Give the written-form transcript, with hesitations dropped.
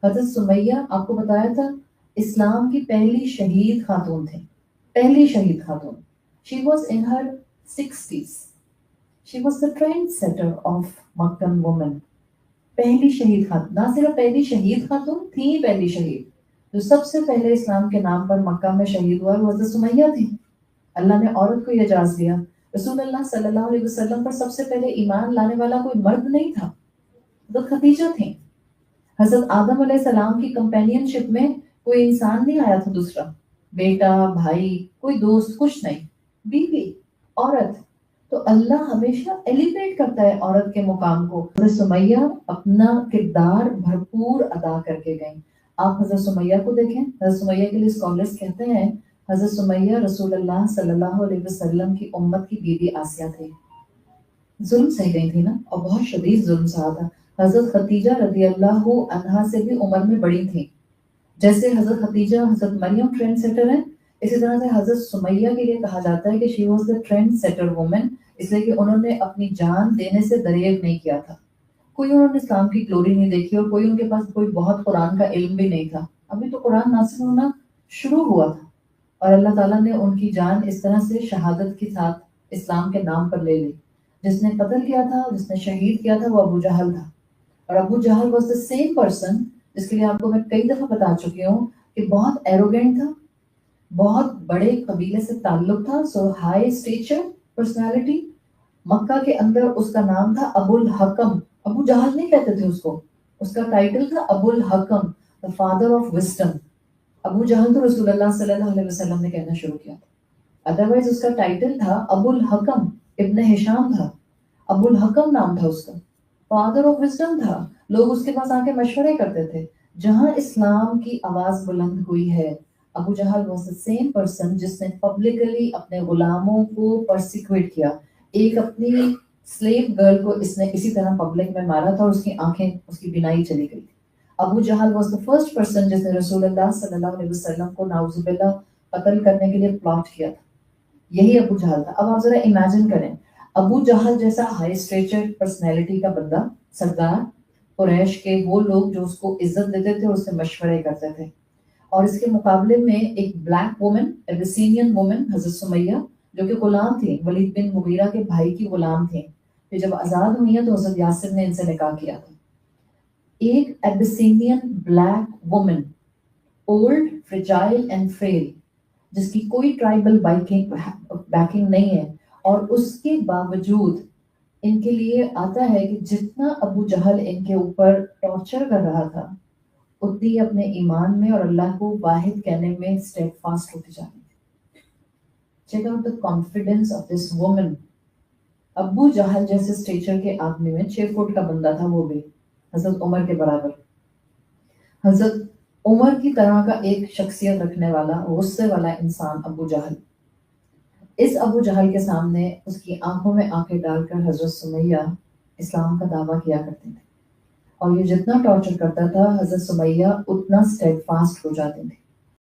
حضرت سمیہ آپ کو بتایا تھا اسلام کی پہلی شہید خاتون تھیں، پہلی شہید خاتون. She was in her 60s. She was the trendsetter of Meccan women. پہلی شہید خاتون، نہ صرف پہلی شہید خاتون تھی، پہلی شہید جو سب سے پہلے اسلام کے نام پر مکہ میں شہید ہوا وہ حضرت سمیہ تھی. اللہ نے عورت کو یہ اعزاز دیا. رسول اللہ صلی اللہ علیہ وسلم پر سب سے پہلے ایمان لانے والا کوئی مرد نہیں تھا، حضرت خدیجہ تھیں. حضرت آدم علیہ السلام کی کمپینین شپ میں کوئی انسان نہیں آیا تھا دوسرا، بیٹا، بھائی، کوئی دوست، کچھ نہیں، بیوی، عورت. تو اللہ ہمیشہ ایلیویٹ کرتا ہے عورت کے مقام کو. حضرت سمیہ اپنا کردار بھرپور ادا کر کے گئیں. آپ حضرت سمیہ کو دیکھیں. حضرت سمیہ کے لیے اسکالرز کہتے ہیں حضرت سمیہ رسول اللہ صلی اللہ علیہ وسلم کی امت کی بیوی آسیہ تھی. ظلم سہ گئی تھی نا، اور بہت شدید ظلم سہا تھا. حضرت خدیجہ رضی اللہ عنہا سے بھی عمر میں بڑی تھیں. جیسے حضرت خدیجہ حضرت مریم ٹرینڈ سیٹر ہیں، اسی طرح سے حضرت سمیہ کے لیے کہا جاتا ہے کہ she was the trendsetter woman, اس لیے کہ انہوں نے اپنی جان دینے سے دریغ نہیں کیا تھا. کوئی انہوں نے اسلام کی گلوری نہیں دیکھی، اور کوئی ان کے پاس کوئی بہت قرآن کا علم بھی نہیں تھا. ابھی تو قرآن نازل ہونا شروع ہوا تھا، اور اللہ تعالیٰ نے ان کی جان اس طرح سے شہادت کے ساتھ اسلام کے نام پر لے لی. جس نے قتل کیا تھا، جس نے شہید کیا تھا، وہ ابو جہل تھا. اور ابو جہل واز دا سیم پرسن جس کے لیے آپ کو میں کئی دفعہ بتا چکی ہوں کہ بہت ایروگینٹ تھا، بہت بڑے قبیلے سے تعلق تھا، سو ہائی اسٹیچر پرسنالٹی. مکہ کے اندر اس کا نام تھا ابو الحکم. ابو جہل نہیں کہتے تھے اس کو، اس کا ٹائٹل تھا ابو الحکم، دا فادر آف وزڈم. ابو جہل تو رسول اللہ صلی اللہ علیہ وسلم نے کہنا شروع کیا تھا. ادروائز اس کا ٹائٹل تھا ابو الحکم ابن ہشام تھا. ابو الحکم نام تھا اس کا، فادر آف وزڈم تھا. لوگ اس کے پاس آ کے مشورے کرتے تھے. جہاں اسلام کی آواز بلند ہوئی ہے، ابو جہل واز دا سیم پرسن جس نے پبلکلی اپنے غلاموں کو پرسیکیوٹ کیا. ایک اپنی سلیو گرل کو اس نے اسی طرح پبلک میں مارا تھا، اور اس کی آنکھیں، اس کی بینائی چلی گئی. ابو جہل واز دا فرسٹ پرسن جس نے رسول اللہ صلی اللہ علیہ وسلم کو نعوذ باللہ قتل کرنے کے لیے پلاٹ کیا تھا. یہی ابو جہل تھا. اب آپ ذرا امیجن کریں، ابو جہل جیسا ہائی اسٹیچر پرسنالٹی کا بندہ، سردار قریش کے، وہ لوگ جو اس کو عزت دیتے تھے اور اس سے مشورے کرتے تھے. اور اس کے مقابلے میں ایک بلیک وومن، ایبیسینین وومن، حضرت سمیہ، جو کہ غلام تھی، ولید بن مغیرہ کے بھائی کی غلام تھیں. پھر جب آزاد ہوئی ہیں تو حضرت یاسر نے ان سے نکاح کیا تھا. ایک Abyssinian black woman, old, fragile and frail, جس کی کوئی ٹرائبل بیکنگ نہیں ہے، اور اس کے باوجود ان کے لیے آتا ہے کہ جتنا ابو جہل ان کے اوپر ٹارچر کر رہا تھا، اتنی اپنے ایمان میں اور اللہ کو واحد کہنے میں اسٹیڈ فاسٹ ہوتی جا رہی تھی. Check out the confidence of this woman. Abu Jahl جیسے اسٹیچر کے آدمی میں 6 فٹ کا بندہ تھا، وہ بھی حضرت عمر کے برابر. حضرت عمر کی طرح کا ایک شخصیت رکھنے والا، غصے والا انسان ابو جہل. اس ابو جہل کے سامنے اس کی آنکھوں میں آنکھیں ڈال کر حضرت سمیہ اسلام کا دعویٰ کیا کرتے تھے. اور یہ جتنا ٹارچر کرتا تھا، حضرت سمیہ اتنا اسٹیڈ فاسٹ ہو جاتے تھے.